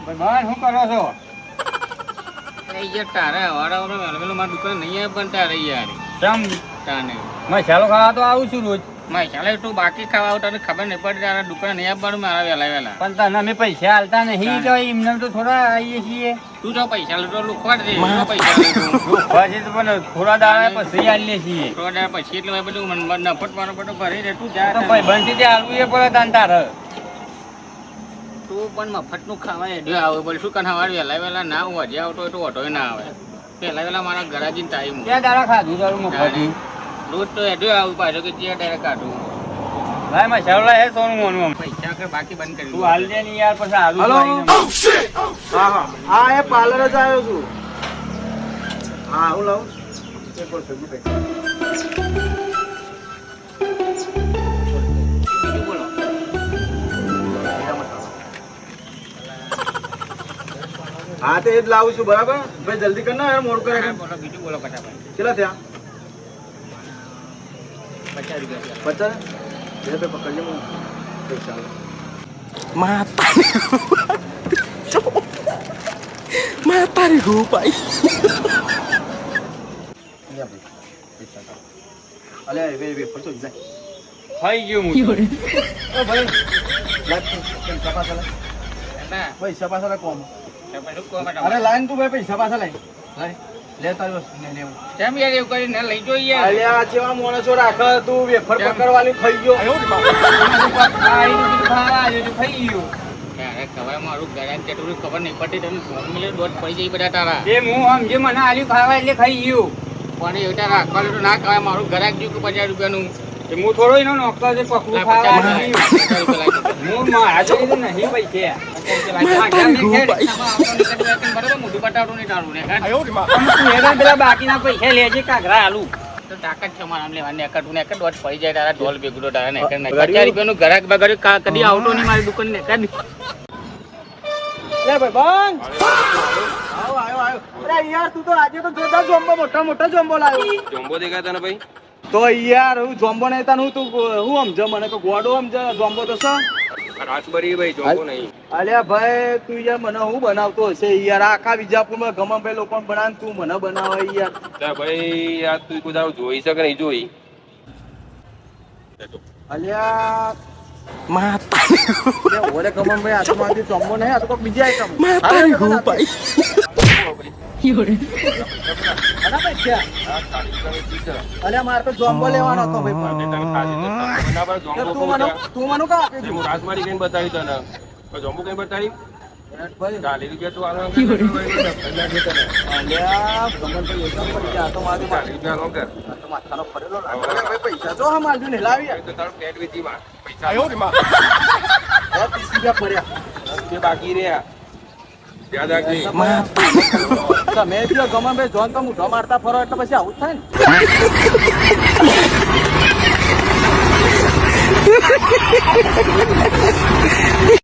ભાઈ શું કરો છો? તારે વાળા મારા દુકાન નહીં આવે પણ તારે યાર ચમ તાને મસાલો ખાવા તો આવું છું રોજ. ચાલે તું બાકી ખાવા તને ખબર નહીં પડે તારા દુકાન નહીં આવવાનું મારા વહેલા પણ તને અમે પૈસા હાલતા નહીં તો એમને તો થોડા આવીએ છીએ. તું જો પૈસા લેતો લુખવાડ દે પૈસા લેતો પછી તો પણ થોડા દાડા પછી આલીએ છીએ. થોડા દાડા પછી એટલે બધું નફટ મારો બધું ભરી દે તું જા તો ભાઈ બંધ હાલવું એ પડે તાન તારે. તું પણ મફતનું ખાવા એડ્યો આવે બોલ શું કાન સવારે વહેલા ના હું હજી આવતો હોય તો ઓટોય ના આવે વહેલા મારા ઘરાજીને ટાઈમ ક્યાં દાડા ખાધું તારું મફતનું? રોજ તો એડ્યો આવું પાછો કે ત્યાં ડાયરેક્ટ કાઢું ભાઈ મસાલો લાય સોનું મોનું પૈસા કે બાકી બંધ કરી તું હાલ દે ને યાર પછી હાલું. હા એ પાર્લર જ આવ્યો છું. હા હું લાવું બોલો હા તો એ જ લાવું છું બરાબર ભાઈ જલ્દી કર ના યાર મોડું કરે બોલો બીજું બોલો ફટાફટ કેટલા થયા 50 રૂપિયા 50 બે રૂપિયા પકડજે હું પૈસા Matarin ko pa eh. અલે બે ફરતો જાય ખાઈ ગયું હું. ઓ ભાઈ પૈસા પાછા લે ના પૈસા પાછા લે કોમ શું કહો મેડમ અરે લાઈન તું ભાઈ પૈસા પાછા લે લે તારી વસ્તુ ને લેવું કેમ યાર એવું કરીને લઈ જોઈએ અલ્યા જેવા માણસો રાખ તું વેફર પકડવાની ખાઈ ગયો ખાઈ ગયું. ખબર મારું ઘરે કેટલું ખબર નહીં પડતી તને ફોર્મ્યુલે દોઢ પડી જાય બધા તારા તે હું આમ જે મને આલ્યું ખાવા એટલે ખાઈ ગયું. પણ એવું ત્યાં રાખવા તો ના કહેવાય મારું ઘરાક જ્યું કે 50 રૂપિયાનું તે હું થોડો એનો નોકતો છે પકડું ખાવા હું મારા જોડે તો નહીં પૈસા. મોઢું બટાવતું નહીં તારું ને તું હેરાન પેલા બાકીના પૈસા લેજે કાગરા આલુ. તો તાકાત છે મારા લેવા નેકર તું નેકર દોઢ પડી જાય તારા ઢોલ ભેગું તારા નેકર 50 રૂપિયાનું ઘરાક બગાડ્યું કદી આવતો નહીં મારી દુકાન નેકર લે ભાઈ બંધ આવો આયો આયો અરે યાર તું તો આજે તો જોરદાર જોમ્બો મોટા જોમ્બો લાવ્યો Jombo દેખા તને ભાઈ તો યાર હું જોમ્બો નહીં તાન હું તું હું સમજ મને તો ગોડો સમજ જોમ્બો તો છે રાસબરી ભાઈ જોમ્બો નહીં અલ્યા ભાઈ તું યાર મને હું બનાવતો હશે યાર આખા વિજાપુરમાં ગમે ભાઈ લોકો બનાવ તું મને બનાવે યાર તા ભાઈ આ તું કોઈ દાડો જોઈ શકે નહીં જોઈ અલ્યા ઓરે ગમન ભાઈ આ તો મારી જોમ્બો નહીં આ તો કોઈ બીજી item Matarin ko pa eh. અલ્યા મારે તો જોમ્બો લેવાનો હતો ભાઈ પણ તું મને કા આપી હું રાસમારી કઈ બતાવી તને જોમ્બો કઈ બતાવી ભાઈ 40 રૂપિયા તું આલો અલ્યા ગમન ભાઈ એકદમ પડી ગયા આ તો મારી 40 રૂપિયા લો કર આ તો માથાનો ફરેલો લાગે ભાઈ પૈસા જો હા મારજો ને લાવી તો તારો પેટ વેચી માં પૈસા 30 રૂપિયા પડ્યા તે બાકી રહ્યા યાદ રાખજે તમે જો ગમન ભાઈ જોન તો મુઠો મારતા ફરો એટલે પછી આવું જ થાય ને